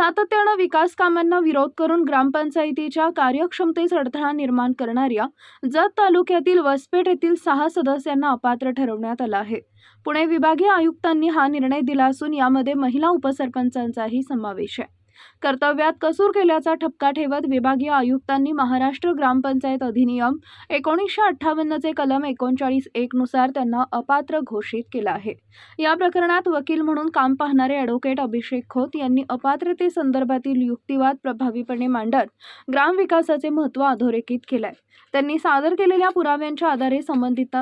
सातत्यानं विकास कामांना विरोध करून ग्रामपंचायतीच्या कार्यक्षमतेत अडथळा निर्माण करणाऱ्या जत तालुक्यातील वसपेठ येथील 6 सदस्यांना अपात्र ठरवण्यात आलं आहे। पुणे विभागीय आयुक्तांनी हा निर्णय दिला असून यामध्ये महिला उपसरपंचांचाही समावेश आहे। कर्तव्यात कसूर केल्याचा ठपका ठेवत विभागीय आयुक्तांनी महाराष्ट्र ग्रामपंचायत अधिनियम 1958 चे कलम 39(1) नुसार त्यांना अपात्र घोषित केलं आहे। या प्रकरणात वकील म्हणून काम पाहणारे ॲडव्होकेट अभिषेक खोत यांनी अपात्रतेसंदर्भातील युक्तिवाद प्रभावीपणे मांडत ग्रामविकासाचे महत्त्व अधोरेखित केलंय। त्यांनी सादर केलेल्या पुराव्यांच्या आधारे संबंधित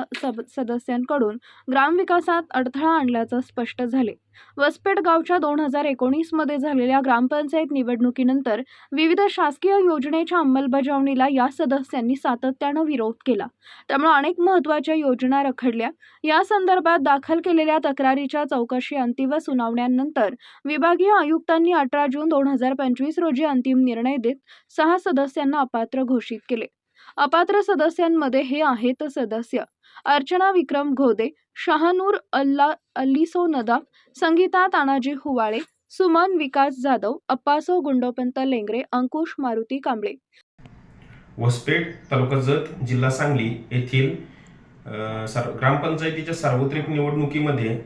सदस्यांकडून ग्रामविकासात अडथळा आणल्याचं स्पष्ट झाले। वसपेठ गावच्या 2019 मध्ये झालेल्या ग्रामपंचायत निवडणुकीनंतर विविध शासकीय योजनेच्या अंमलबजावणीला या सदस्यांनी सातत्यानं विरोध केला। त्यामुळे अनेक महत्त्वाच्या योजना रखडल्या। या संदर्भात दाखल केलेल्या तक्रारीच्या चौकशी अंती व सुनावण्यांनंतर विभागीय आयुक्तांनी 18 जून 2025 रोजी अंतिम निर्णय देत 6 सदस्यांना अपात्र घोषित केले। अपात्र सदस्यांमध्ये हे आहेत सदस्य अर्चना विक्रम घोदे, शाहनूर अल्लिसो नदाब, संगीता तानाजी हुवाळे, सुमन विकास जाधव, अप्पासो गुंडोपंत लेंगरे, अंकुश मारुती कांबळे। वसपेठ तालुका जत जिल्हा सांगली येथील ग्रामपंचायतीच्या सार्वत्रिक निवडणुकीमध्ये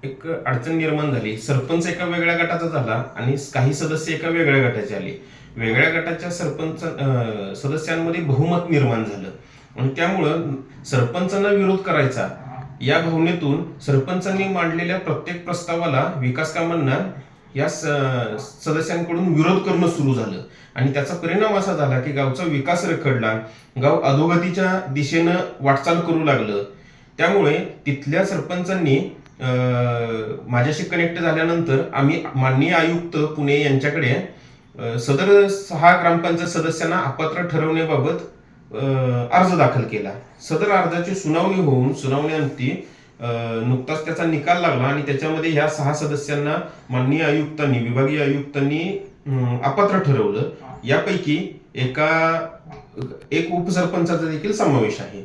एक अडचण निर्माण झाली। सरपंच एका वेगळ्या गटाचा झाला आणि काही सदस्य एका वेगळ्या गटाचे आले। वेगळ्या गटाच्या सरपंच सदस्यांमध्ये बहुमत निर्माण झालं आणि त्यामुळं सरपंचांना विरोध करायचा या भावनेतून सरपंचांनी मांडलेल्या प्रत्येक प्रस्तावाला विकास कामांना या सदस्यांकडून विरोध करणं सुरू झालं आणि त्याचा परिणाम असा झाला की गावचा विकास रखडला, गाव अधोगतीच्या दिशेनं वाटचाल करू लागलं। त्यामुळे तिथल्या सरपंचांनी माझ्याशी कनेक्ट झाल्यानंतर आम्ही माननीय आयुक्त पुणे यांच्याकडे सदर 6 ग्रामपंचायत सदस्यांना अपात्र ठरवण्याबाबत अर्ज दाखल केला। सदर अर्जाची सुनावणी होऊन सुनावणीअंती नुकताच त्याचा निकाल लागला आणि त्याच्यामध्ये ह्या 6 सदस्यांना माननीय आयुक्तांनी विभागीय आयुक्तांनी अपात्र ठरवलं। यापैकी एक उपसरपंचाचा देखील समावेश आहे।